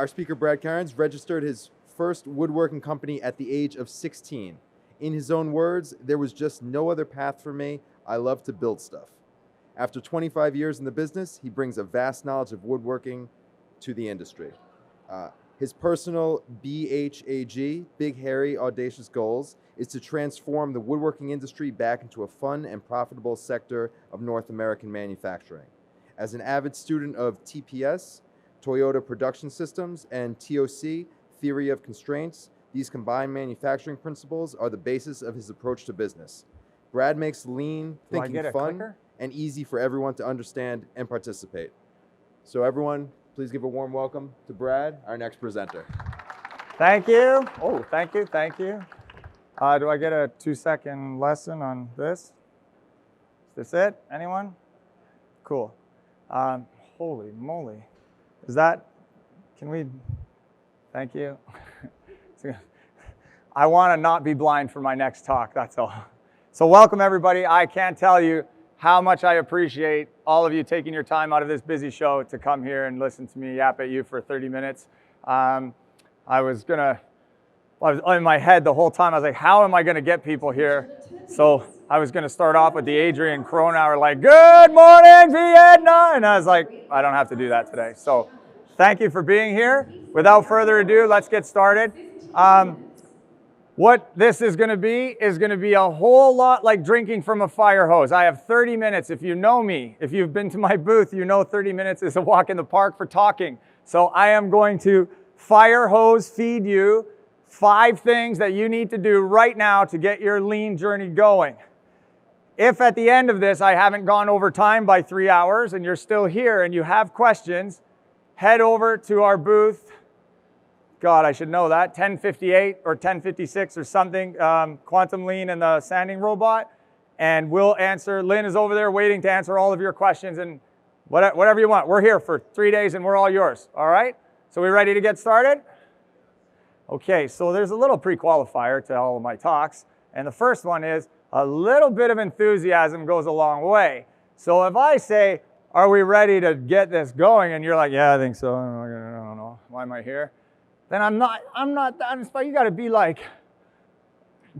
Our speaker, Brad Cairns, registered his first woodworking company at the age of 16. In his own words, there was just no other path for me. I love to build stuff. After 25 years in the business, he brings a vast knowledge of woodworking to the industry. His personal BHAG, Big Hairy Audacious Goals, is to transform the woodworking industry back into a fun and profitable sector of North American manufacturing. As an avid student of TPS, Toyota Production Systems, and TOC, Theory of Constraints, these combined manufacturing principles are the basis of his approach to business. Brad makes lean thinking fun and easy for everyone to understand and participate. So everyone, please give a warm welcome to Brad, our next presenter. Thank you. Oh, thank you, thank you. Do I get a 2-second lesson on this? Is this it? Anyone? Cool. Holy moly. Is that, can we, thank you. I want to not be blind for my next talk, that's all. So welcome everybody. I can't tell you how much I appreciate all of you taking your time out of this busy show to come here and listen to me yap at you for 30 minutes. I was in my head the whole time. I was like, how am I going to get people here? So I was going to start off with the Adrian Cronauer, like, good morning, Vietnam. And I was like, I don't have to do that today. So thank you for being here. Without further ado, let's get started. What this is going to be a whole lot like drinking from a fire hose. I have 30 minutes. If you know me, if you've been to my booth, you know 30 minutes is a walk in the park for talking. So I am going to fire hose feed you 5 things that you need to do right now to get your lean journey going. If at the end of this I haven't gone over time by 3 hours and you're still here and you have questions, head over to our booth. God, I should know that, 1058 or 1056 or something, Quantum Lean and the sanding robot, and we'll answer. Lynn is over there waiting to answer all of your questions and whatever you want. We're here for 3 days and we're all yours, all right? So we ready to get started? Okay, so there's a little pre-qualifier to all of my talks, and the first one is a little bit of enthusiasm goes a long way. So if I say, are we ready to get this going? And you're like, yeah, I think so. I don't know. Why am I here? Then I'm not that inspired. You got to be like,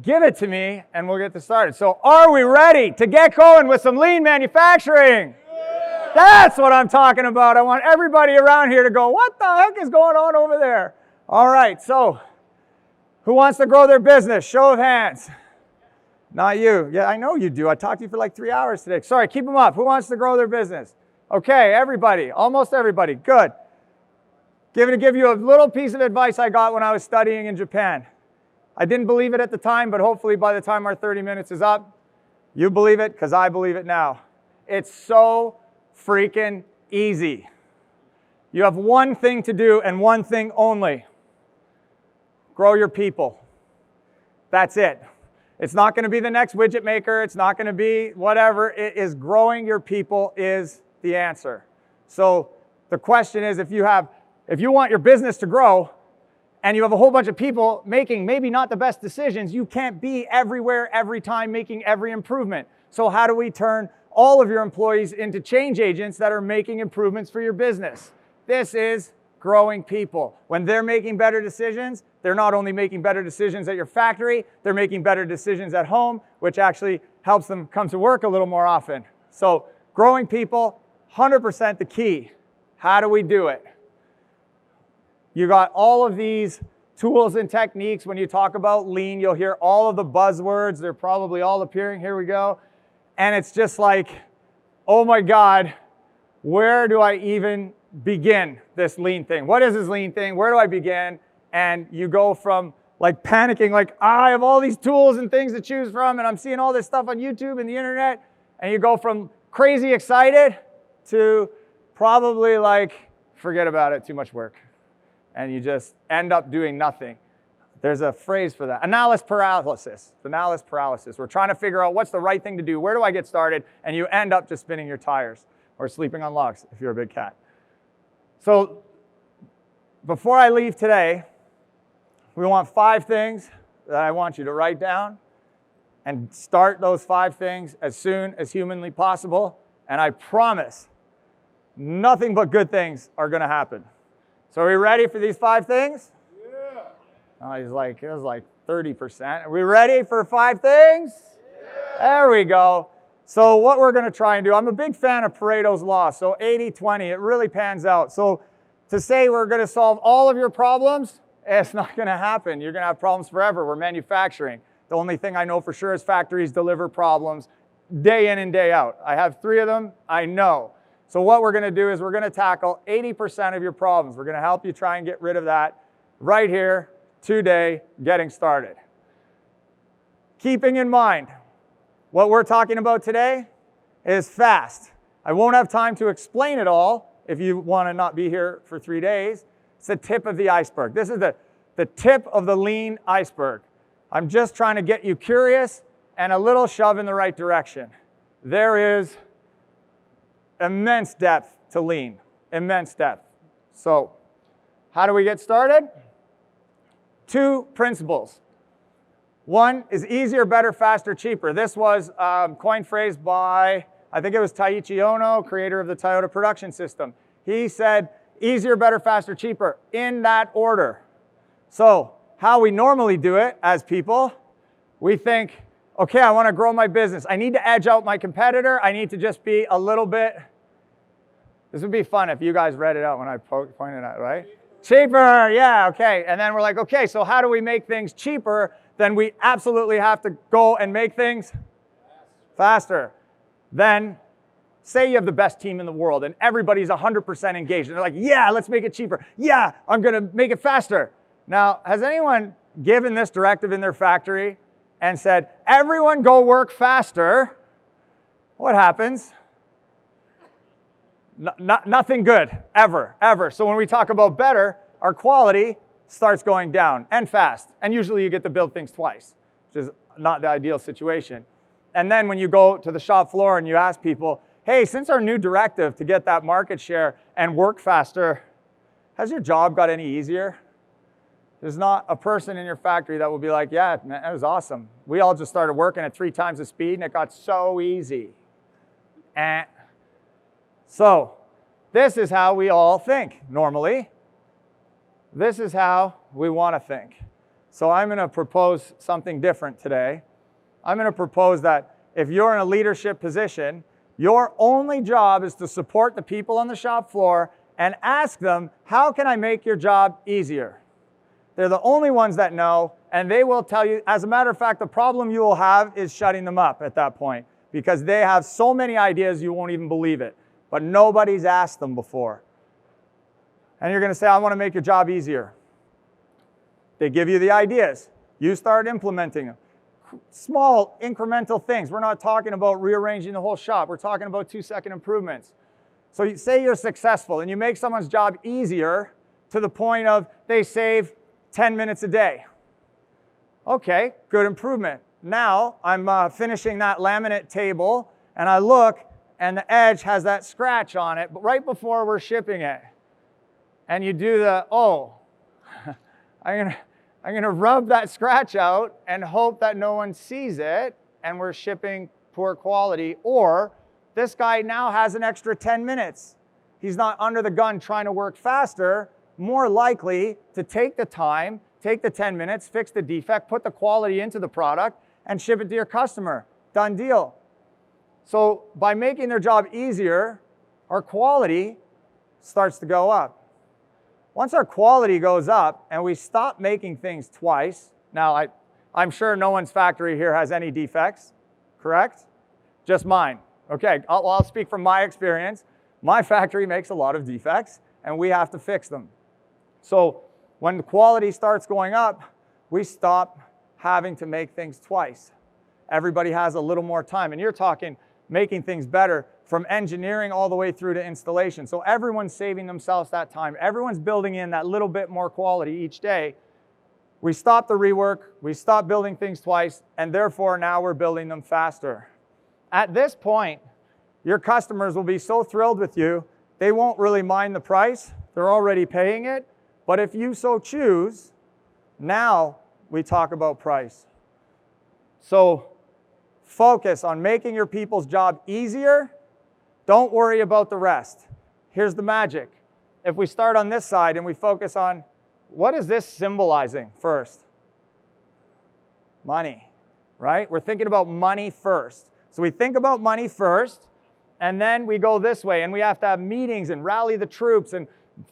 give it to me and we'll get this started. So are we ready to get going with some lean manufacturing? Yeah. That's what I'm talking about. I want everybody around here to go, what the heck is going on over there? All right, so who wants to grow their business? Show of hands. Not you. Yeah, I know you do. I talked to you for like 3 hours today. Sorry, keep them up. Who wants to grow their business? Okay, everybody, almost everybody. Good. Give you a little piece of advice I got when I was studying in Japan. I didn't believe it at the time, but hopefully by the time our 30 minutes is up, you believe it because I believe it now. It's so freaking easy. You have one thing to do and one thing only. Grow your people. That's it. It's not going to be the next widget maker. It's not going to be whatever. It is growing your people is the answer. So the question is, if you want your business to grow and you have a whole bunch of people making maybe not the best decisions, you can't be everywhere, every time, making every improvement. So how do we turn all of your employees into change agents that are making improvements for your business? This is growing people. When they're making better decisions, they're not only making better decisions at your factory, they're making better decisions at home, which actually helps them come to work a little more often. So growing people, 100% the key. How do we do it? You got all of these tools and techniques. When you talk about lean, you'll hear all of the buzzwords. They're probably all appearing. Here we go. And it's just like, oh my God, where do I even begin this lean thing? What is this lean thing? Where do I begin? And you go from like panicking, like, I have all these tools and things to choose from, and I'm seeing all this stuff on YouTube and the internet. And you go from crazy excited to probably like, forget about it, too much work. And you just end up doing nothing. There's a phrase for that. Analysis paralysis. Analysis paralysis. We're trying to figure out what's the right thing to do. Where do I get started? And you end up just spinning your tires or sleeping on logs if you're a big cat. So before I leave today, we want 5 things that I want you to write down and start those 5 things as soon as humanly possible. And I promise nothing but good things are going to happen. So are we ready for these 5 things? Yeah. Oh, it was like 30%. Are we ready for 5 things? Yeah. There we go. So what we're going to try and do, I'm a big fan of Pareto's law. So 80-20, it really pans out. So to say we're going to solve all of your problems, it's not going to happen. You're going to have problems forever. We're manufacturing. The only thing I know for sure is factories deliver problems day in and day out. I have 3 of them, I know. So what we're going to do is we're going to tackle 80% of your problems. We're going to help you try and get rid of that right here, today, getting started. Keeping in mind, what we're talking about today is fast. I won't have time to explain it all if you want to not be here for 3 days. It's the tip of the iceberg. This is the tip of the lean iceberg. I'm just trying to get you curious and a little shove in the right direction. There is immense depth to lean, immense depth. So how do we get started? 2 principles. 1 is easier, better, faster, cheaper. This was coined phrase by, I think it was Taiichi Ono, creator of the Toyota production system. He said, easier, better, faster, cheaper, in that order. So how we normally do it as people, we think, okay, I want to grow my business. I need to edge out my competitor. I need to just be a little bit, this would be fun if you guys read it out when I pointed out, right? Cheaper, yeah, okay. And then we're like, okay, so how do we make things cheaper? Then we absolutely have to go and make things faster. Then say you have the best team in the world and everybody's 100% engaged. And they're like, yeah, let's make it cheaper. Yeah, I'm going to make it faster. Now, has anyone given this directive in their factory and said, everyone go work faster? What happens? Nothing good, ever. So when we talk about better, our quality starts going down and fast. And usually you get to build things twice, which is not the ideal situation. And then when you go to the shop floor and you ask people, hey, since our new directive to get that market share and work faster, has your job got any easier? There's not a person in your factory that will be like, yeah, man, that was awesome. We all just started working at 3 times the speed and it got so easy. So this is how we all think normally. This is how we want to think. So I'm going to propose something different today. I'm going to propose that if you're in a leadership position, your only job is to support the people on the shop floor and ask them, how can I make your job easier? They're the only ones that know, and they will tell you, as a matter of fact, the problem you will have is shutting them up at that point because they have so many ideas you won't even believe it, but nobody's asked them before. And you're going to say, I want to make your job easier. They give you the ideas. You start implementing them. Small incremental things. We're not talking about rearranging the whole shop. We're talking about 2-second improvements. So you say you're successful and you make someone's job easier to the point of they save 10 minutes a day. Okay, good improvement. Now I'm finishing that laminate table and I look and the edge has that scratch on it, but right before we're shipping it. And you do the, I'm gonna rub that scratch out and hope that no one sees it and we're shipping poor quality. Or this guy now has an extra 10 minutes. He's not under the gun trying to work faster, more likely to take the time, take the 10 minutes, fix the defect, put the quality into the product, and ship it to your customer. Done deal. So by making their job easier, our quality starts to go up. Once our quality goes up and we stop making things twice, now I'm sure no one's factory here has any defects, correct? Just mine. Okay, I'll speak from my experience. My factory makes a lot of defects and we have to fix them. So when the quality starts going up, we stop having to make things twice. Everybody has a little more time. And you're talking making things better from engineering all the way through to installation. So everyone's saving themselves that time. Everyone's building in that little bit more quality each day. We stop the rework, we stop building things twice, and therefore now we're building them faster. At this point, your customers will be so thrilled with you, they won't really mind the price. They're already paying it. But if you so choose, now we talk about price. So focus on making your people's job easier. Don't worry about the rest. Here's the magic. if we start on this side and we focus on what is this symbolizing first? Money, right? We're thinking about money first. So we think about money first, and then we go this way, and we have to have meetings and rally the troops and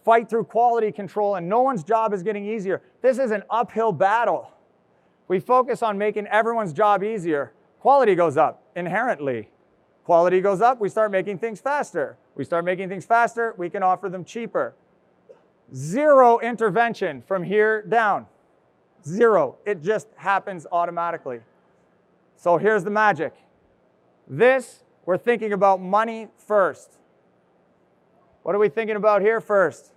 fight through quality control, and no one's job is getting easier. This is an uphill battle. We focus on making everyone's job easier. Quality goes up inherently. Quality goes up, we start making things faster. We start making things faster, we can offer them cheaper. Zero intervention from here down. Zero. It just happens automatically. So here's the magic. This, we're thinking about money first. What are we thinking about here first?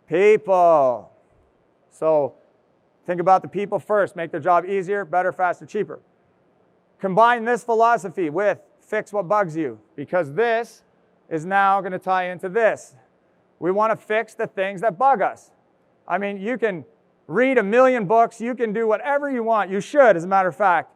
People. So think about the people first. Make their job easier, better, faster, cheaper. Combine this philosophy with fix what bugs you, because this is now going to tie into this. We want to fix the things that bug us. I mean, you can read 1,000,000 books, you can do whatever you want. You should, as a matter of fact.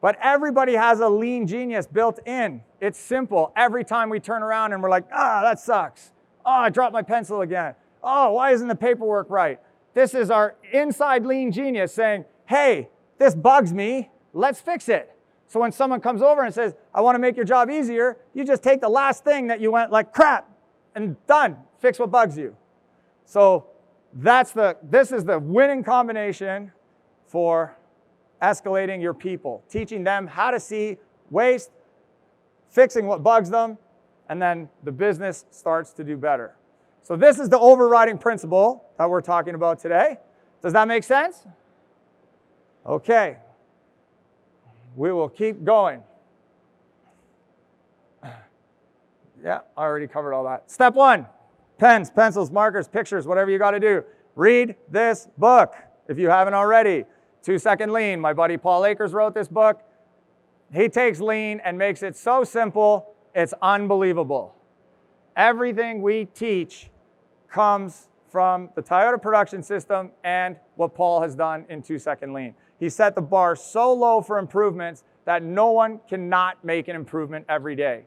But everybody has a lean genius built in. It's simple. Every time we turn around and we're like, that sucks. Oh, I dropped my pencil again. Oh, why isn't the paperwork right? This is our inside lean genius saying, hey, this bugs me. Let's fix it. So when someone comes over and says, I want to make your job easier, you just take the last thing that you went like crap and done. Fix what bugs you. So this is the winning combination for escalating your people, teaching them how to see waste, fixing what bugs them, and then the business starts to do better. So this is the overriding principle that we're talking about today. Does that make sense? Okay. We will keep going. Yeah, I already covered all that. Step 1, pens, pencils, markers, pictures, whatever you got to do. Read this book if you haven't already. 2-Second Lean. My buddy Paul Akers wrote this book. He takes lean and makes it so simple, it's unbelievable. Everything we teach comes from the Toyota Production System and what Paul has done in 2-Second Lean. He set the bar so low for improvements that no one cannot make an improvement every day.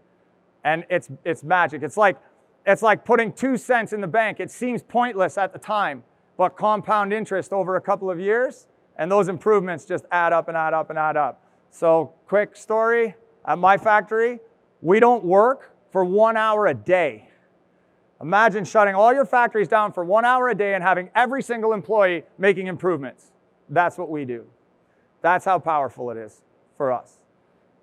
And it's magic. It's like putting 2 cents in the bank. It seems pointless at the time, but compound interest over a couple of years, and those improvements just add up and add up and add up. So quick story, at my factory, we don't work for 1 hour a day. Imagine shutting all your factories down for 1 hour a day and having every single employee making improvements. That's what we do. That's how powerful it is for us.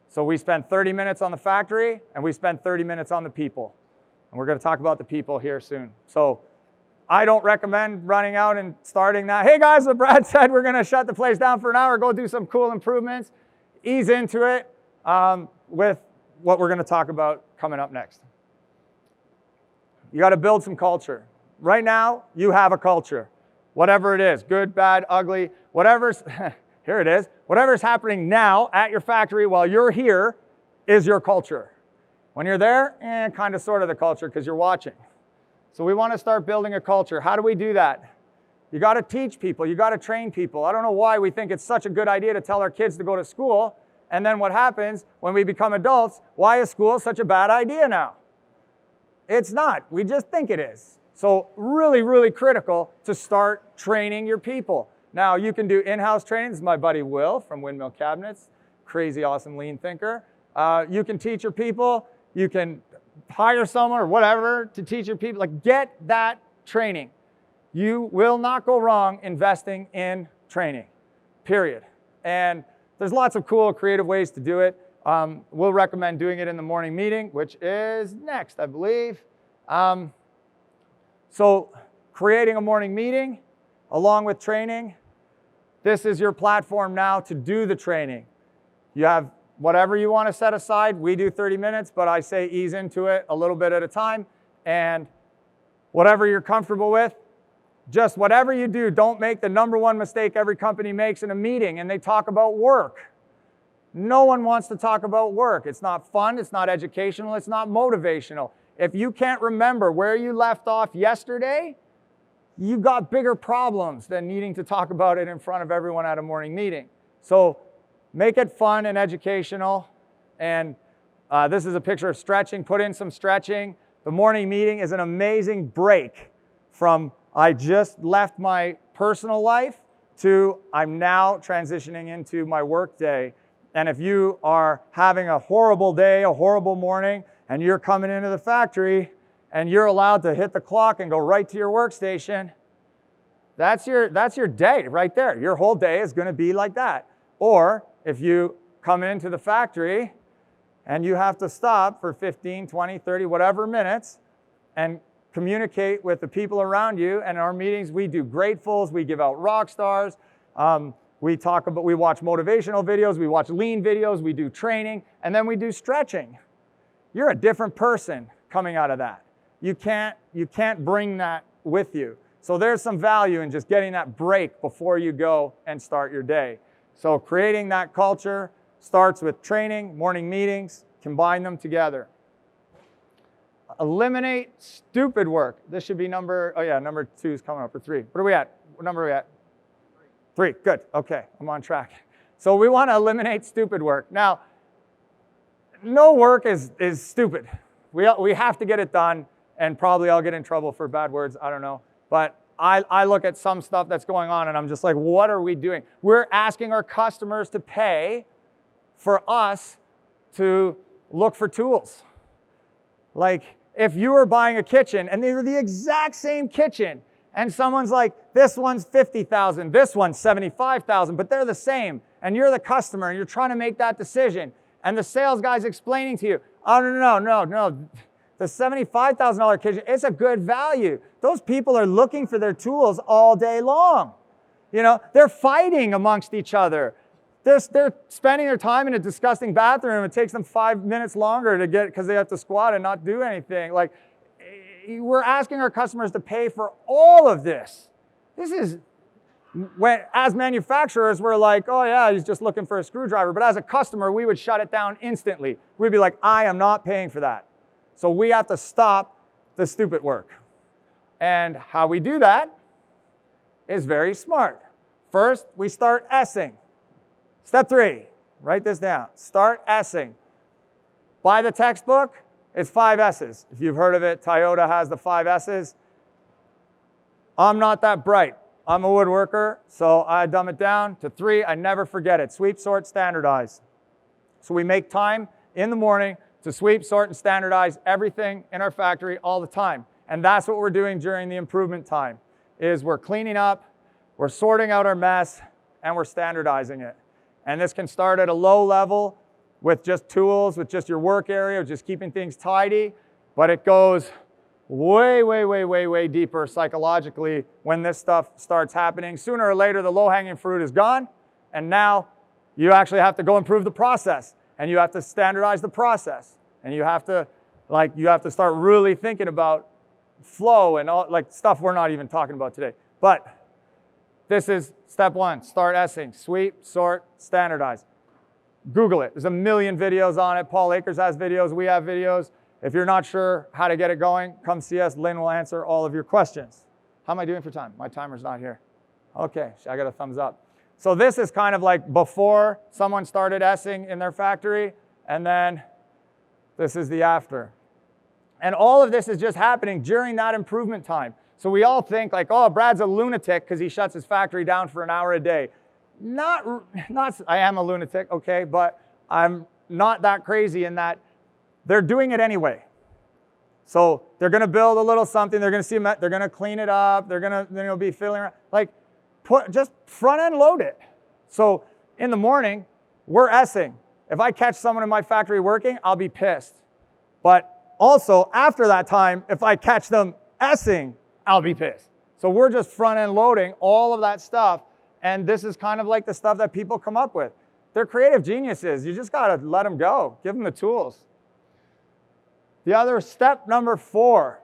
So we spend 30 minutes on the factory and we spend 30 minutes on the people. And we're going to talk about the people here soon. So I don't recommend running out and starting that. Hey guys, what Brad said, we're going to shut the place down for an hour, go do some cool improvements. Ease into it with what we're going to talk about coming up next. You got to build some culture. Right now, you have a culture. Whatever it is, good, bad, ugly, whatever's, here it is. Whatever's happening now at your factory while you're here is your culture. When you're there, kind of sort of the culture because you're watching. So we want to start building a culture. How do we do that? You got to teach people. You got to train people. I don't know why we think it's such a good idea to tell our kids to go to school. And then what happens when we become adults? Why is school such a bad idea now? It's not. We just think it is. So really, really critical to start training your people. Now, you can do in-house training. This is my buddy Will from Windmill Cabinets, crazy awesome lean thinker. You can teach your people. You can hire someone or whatever to teach your people. Like, get that training. You will not go wrong investing in training, period. And there's lots of cool, creative ways to do it. We'll recommend doing it in the morning meeting, which is next, I believe. So creating a morning meeting along with training, this is your platform now to do the training. You have whatever you want to set aside. We do 30 minutes, but I say ease into it a little bit at a time. And whatever you're comfortable with, just whatever you do, don't make the #1 mistake every company makes in a meeting, and they talk about work. No one wants to talk about work. It's not fun, it's not educational, it's not motivational. If you can't remember where you left off yesterday, you got bigger problems than needing to talk about it in front of everyone at a morning meeting. So make it fun and educational. And this is a picture of stretching. Put in some stretching. The morning meeting is an amazing break from I just left my personal life to I'm now transitioning into my work day. And if you are having a horrible day, a horrible morning, and you're coming into the factory and you're allowed to hit the clock and go right to your workstation, that's your day right there. Your whole day is going to be like that. Or if you come into the factory and you have to stop for 15, 20, 30, whatever minutes and communicate with the people around you. And in our meetings, we do gratefuls, we give out rock stars, we watch motivational videos, we watch lean videos, we do training, and then we do stretching. You're a different person coming out of that. You can't bring that with you. So there's some value in just getting that break before you go and start your day. So creating that culture starts with training, morning meetings, combine them together. Eliminate stupid work. This should be number 2 is coming up, or 3. What are we at? What number are we at? 3, good, okay, I'm on track. So we want to eliminate stupid work. Now, no work is stupid. We have to get it done, and probably I'll get in trouble for bad words, I don't know. But I look at some stuff that's going on and I'm just like, what are we doing? We're asking our customers to pay for us to look for tools. Like if you were buying a kitchen and they were the exact same kitchen and someone's like, this one's 50,000, this one's 75,000, but they're the same. And you're the customer and you're trying to make that decision. And the sales guy's explaining to you, oh, no. The $75,000 kitchen, it's a good value. Those people are looking for their tools all day long. You know, they're fighting amongst each other. They're spending their time in a disgusting bathroom. It takes them 5 minutes longer to get, because they have to squat and not do anything. Like, we're asking our customers to pay for all of this. This is, when, as manufacturers, we're like, oh yeah, he's just looking for a screwdriver. But as a customer, we would shut it down instantly. We'd be like, I am not paying for that. So we have to stop the stupid work. And how we do that is very smart. First, we start S-ing. Step 3, write this down. Start S-ing. Buy the textbook, it's 5 S's. If you've heard of it, Toyota has the 5 S's. I'm not that bright. I'm a woodworker, so I dumb it down to 3. I never forget it. Sweep, sort, standardize. So we make time in the morning to sweep, sort, and standardize everything in our factory all the time. And that's what we're doing during the improvement time, is we're cleaning up, we're sorting out our mess, and we're standardizing it. And this can start at a low level with just tools, with just your work area, just keeping things tidy, but it goes way deeper psychologically when this stuff starts happening. Sooner or later, the low-hanging fruit is gone, and now you actually have to go improve the process. And you have to standardize the process. And you have to start really thinking about flow and all, like stuff we're not even talking about today. But this is step 1, start S-ing, sweep, sort, standardize. Google it. There's a million videos on it. Paul Akers has videos, we have videos. If you're not sure how to get it going, come see us. Lynn will answer all of your questions. How am I doing for time? My timer's not here. Okay, I got a thumbs up. So this is kind of like before someone started S-ing in their factory, and then this is the after. And all of this is just happening during that improvement time. So we all think like, oh, Brad's a lunatic because he shuts his factory down for an hour a day. I am a lunatic, okay, but I'm not that crazy in that they're doing it anyway. So they're going to build a little something, they're going to see, they're going to clean it up, they're going to be filling around, like, just front end load it. So in the morning, we're S-ing. If I catch someone in my factory working, I'll be pissed. But also after that time, if I catch them S-ing, I'll be pissed. So we're just front end loading all of that stuff. And this is kind of like the stuff that people come up with. They're creative geniuses. You just got to let them go. Give them the tools. The other step number 4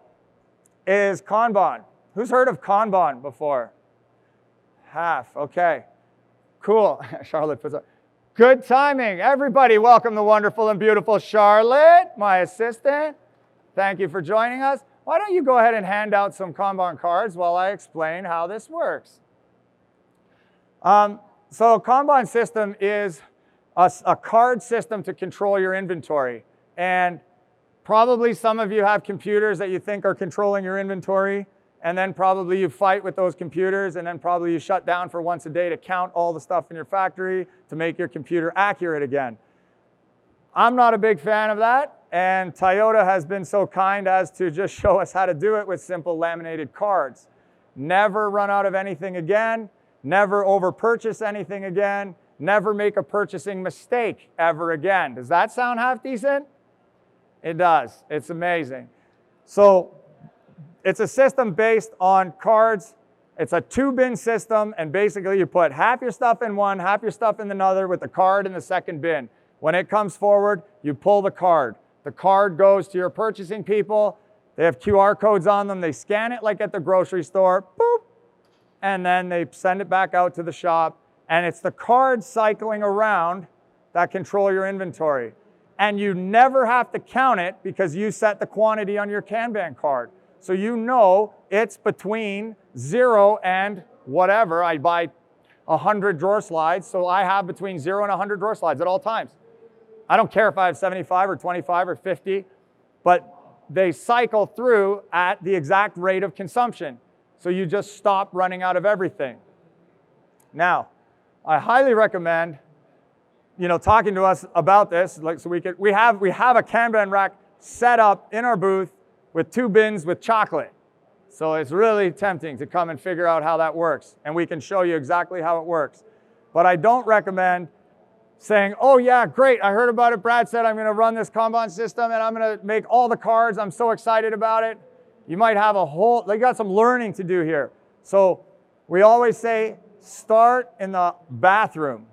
is Kanban. Who's heard of Kanban before? Half, okay. Cool. Charlotte puts up. Good timing. Everybody welcome the wonderful and beautiful Charlotte, my assistant. Thank you for joining us. Why don't you go ahead and hand out some Kanban cards while I explain how this works. So a Kanban system is a card system to control your inventory. And Probably some of you have computers that you think are controlling your inventory, and then probably you fight with those computers, and then probably you shut down for once a day to count all the stuff in your factory to make your computer accurate again. I'm not a big fan of that, and Toyota has been so kind as to just show us how to do it with simple laminated cards. Never run out of anything again, never over-purchase anything again, never make a purchasing mistake ever again. Does that sound half decent? It does. It's amazing. So it's a system based on cards. It's a 2-bin system, and basically you put half your stuff in one, half your stuff in another with the card in the second bin. When it comes forward, you pull the card. The card goes to your purchasing people. They have QR codes on them. They scan it like at the grocery store, boop, and then they send it back out to the shop. And it's the cards cycling around that control your inventory. And you never have to count it because you set the quantity on your Kanban card. So you know it's between 0 and whatever. I buy 100 drawer slides, so I have between 0 and 100 drawer slides at all times. I don't care if I have 75 or 25 or 50, but they cycle through at the exact rate of consumption. So you just stop running out of everything. Now, I highly recommend talking to us about this. So we have a Kanban rack set up in our booth with 2 bins with chocolate. So it's really tempting to come and figure out how that works. And we can show you exactly how it works. But I don't recommend saying, oh yeah, great, I heard about it. Brad said I'm going to run this Kanban system and I'm going to make all the cards. I'm so excited about it. You might have they got some learning to do here. So we always say, start in the bathroom.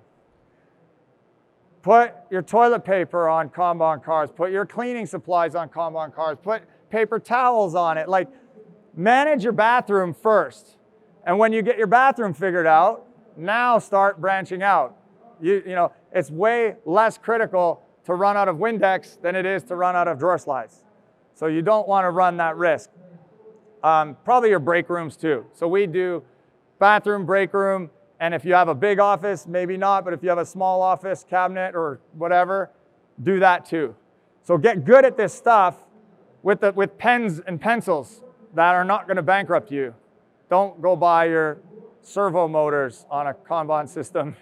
Put your toilet paper on Kanban cards. Put your cleaning supplies on Kanban cards. Put paper towels on it. Like, manage your bathroom first. And when you get your bathroom figured out, now start branching out. It's way less critical to run out of Windex than it is to run out of drawer slides. So you don't want to run that risk. Probably your break rooms too. So we do bathroom, break room, and if you have a big office, maybe not, but if you have a small office, cabinet, or whatever, do that too. So get good at this stuff with pens and pencils that are not going to bankrupt you. Don't go buy your servo motors on a Kanban system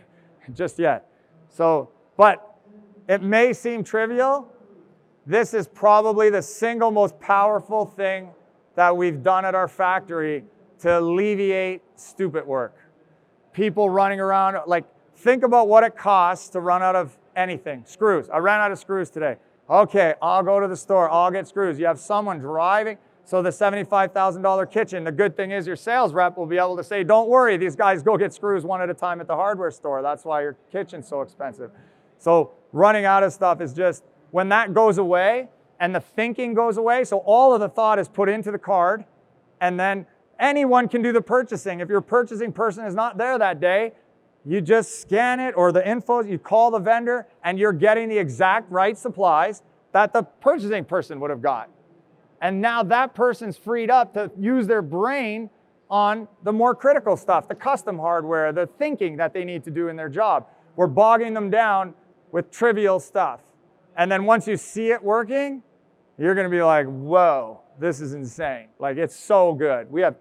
just yet. So, but it may seem trivial. This is probably the single most powerful thing that we've done at our factory to alleviate stupid work. People running around, like, think about what it costs to run out of anything. Screws. I ran out of screws today. Okay, I'll go to the store. I'll get screws. You have someone driving. So the $75,000 kitchen, the good thing is your sales rep will be able to say, don't worry, these guys go get screws one at a time at the hardware store. That's why your kitchen's so expensive. So running out of stuff is just, when that goes away and the thinking goes away, so all of the thought is put into the card, and then anyone can do the purchasing. If your purchasing person is not there that day, you just scan it, or the info, you call the vendor, and you're getting the exact right supplies that the purchasing person would have got. And now that person's freed up to use their brain on the more critical stuff, the custom hardware, the thinking that they need to do in their job. We're bogging them down with trivial stuff. And then once you see it working, you're going to be like, whoa, this is insane. Like, it's so good. We have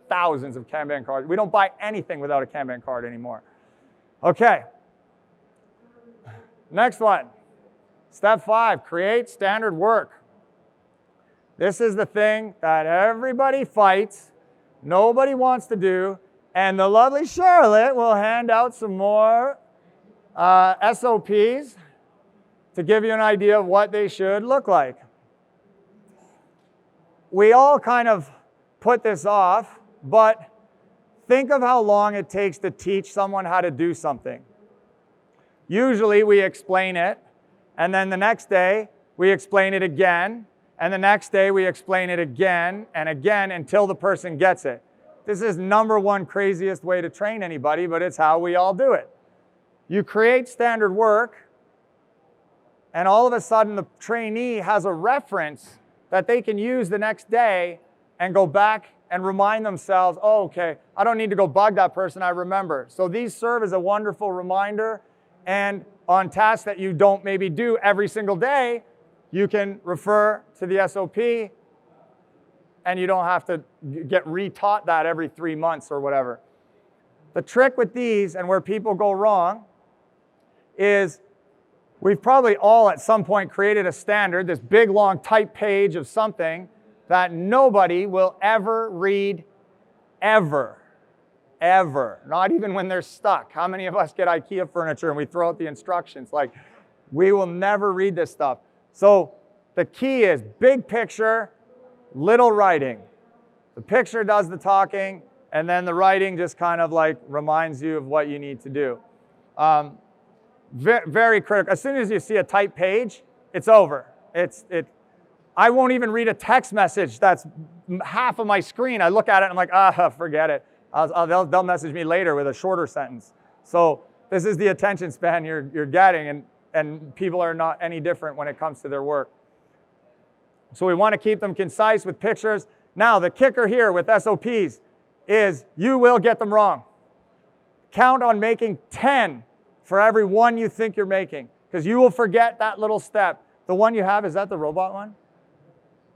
thousands of Kanban cards. We don't buy anything without a Kanban card anymore. Okay. Next one. Step 5, create standard work. This is the thing that everybody fights, nobody wants to do, and the lovely Charlotte will hand out some more SOPs to give you an idea of what they should look like. We all kind of put this off, but think of how long it takes to teach someone how to do something. Usually we explain it, and then the next day we explain it again, and the next day we explain it again and again until the person gets it. This is #1 craziest way to train anybody, but it's how we all do it. You create standard work, and all of a sudden the trainee has a reference that they can use the next day and go back and remind themselves, oh, okay, I don't need to go bug that person, I remember. So these serve as a wonderful reminder, and on tasks that you don't maybe do every single day, you can refer to the SOP and you don't have to get retaught that every 3 months or whatever. The trick with these and where people go wrong is we've probably all at some point created a standard, this big long type page of something that nobody will ever read, ever. Ever. Not even when they're stuck. How many of us get IKEA furniture and we throw out the instructions? Like, we will never read this stuff. So the key is big picture, little writing. The picture does the talking, and then the writing just kind of like reminds you of what you need to do. Very critical. As soon as you see a typed page, it's over. I won't even read a text message that's half of my screen. I look at it and I'm like, forget it. They'll message me later with a shorter sentence. So this is the attention span you're getting, and people are not any different when it comes to their work. So we want to keep them concise with pictures. Now, the kicker here with SOPs is you will get them wrong. Count on making 10 for every one you think you're making, because you will forget that little step. The one you have, is that the robot one?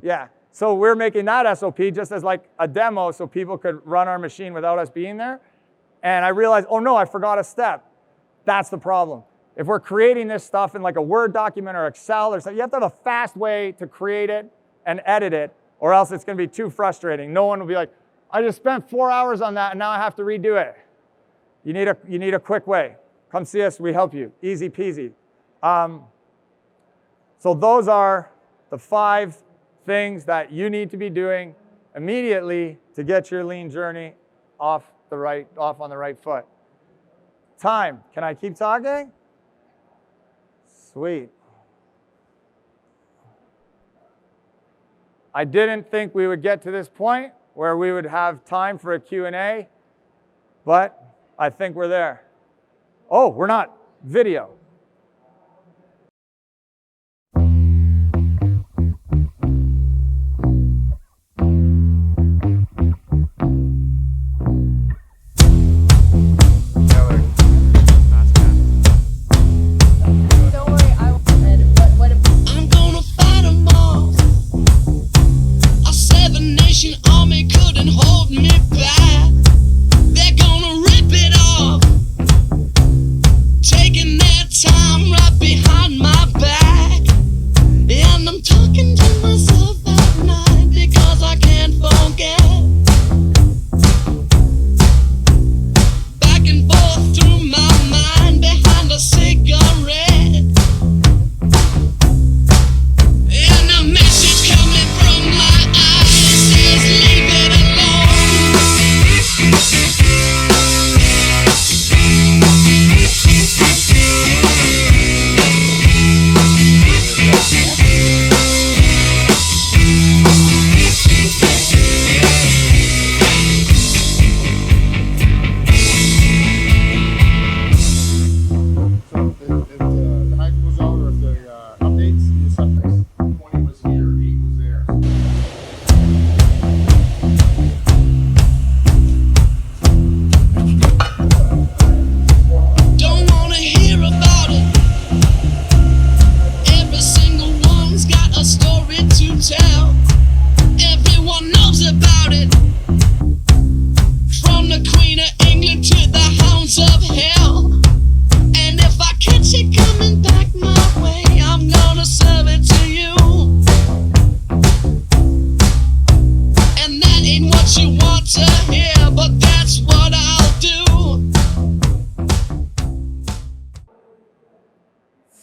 Yeah. So we're making that SOP just as like a demo so people could run our machine without us being there. And I realized, oh no, I forgot a step. That's the problem. If we're creating this stuff in like a Word document or Excel or something, you have to have a fast way to create it and edit it, or else it's going to be too frustrating. No one will be like, I just spent 4 hours on that and now I have to redo it. You need a quick way. Come see us, we help you. Easy peasy. So those are the 5 things that you need to be doing immediately to get your lean journey off on the right foot. Time. Can I keep talking? Sweet. I didn't think we would get to this point where we would have time for a Q&A, but I think we're there. Oh, we're not. Video.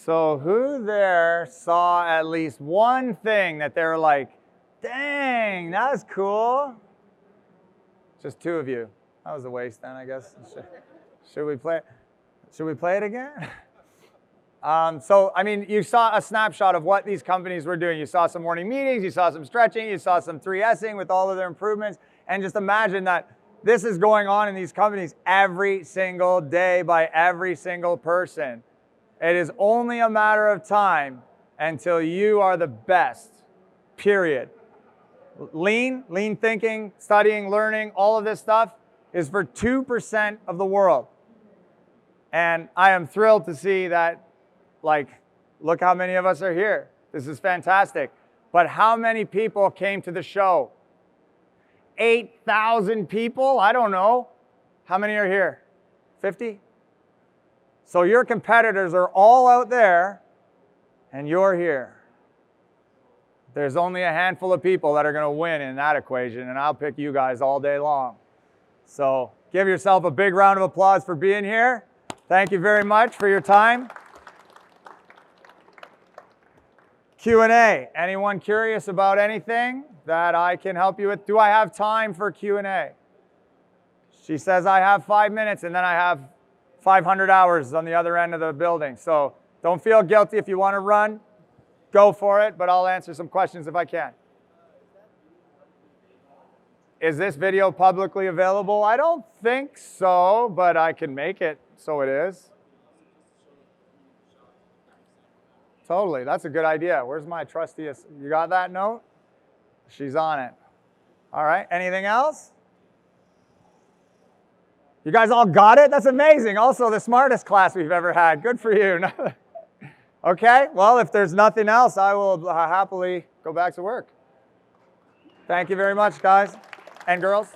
So who there saw at least one thing that they were like, dang, that was cool? Just 2 of you. That was a waste then, I guess. Should we play it? Should we play it again? So, I mean, you saw a snapshot of what these companies were doing. You saw some morning meetings, you saw some stretching, you saw some 3S'ing with all of their improvements, and just imagine that this is going on in these companies every single day by every single person. It is only a matter of time until you are the best, period. Lean thinking, studying, learning, all of this stuff is for 2% of the world. And I am thrilled to see that, like, look how many of us are here. This is fantastic. But how many people came to the show? 8,000 people? I don't know. How many are here? 50? So your competitors are all out there, and you're here. There's only a handful of people that are going to win in that equation, and I'll pick you guys all day long. So give yourself a big round of applause for being here. Thank you very much for your time. Q&A. Anyone curious about anything that I can help you with? Do I have time for Q&A? She says I have 5 minutes, and then I have 500 hours on the other end of the building. So don't feel guilty if you want to run. Go for it, but I'll answer some questions if I can. Is this video publicly available? I don't think so, but I can make it so it is. Totally, that's a good idea. Where's my trustiest? You got that note? She's on it. All right, anything else? You guys all got it? That's amazing. Also, the smartest class we've ever had. Good for you. Okay, well, if there's nothing else, I will happily go back to work. Thank you very much, guys and girls.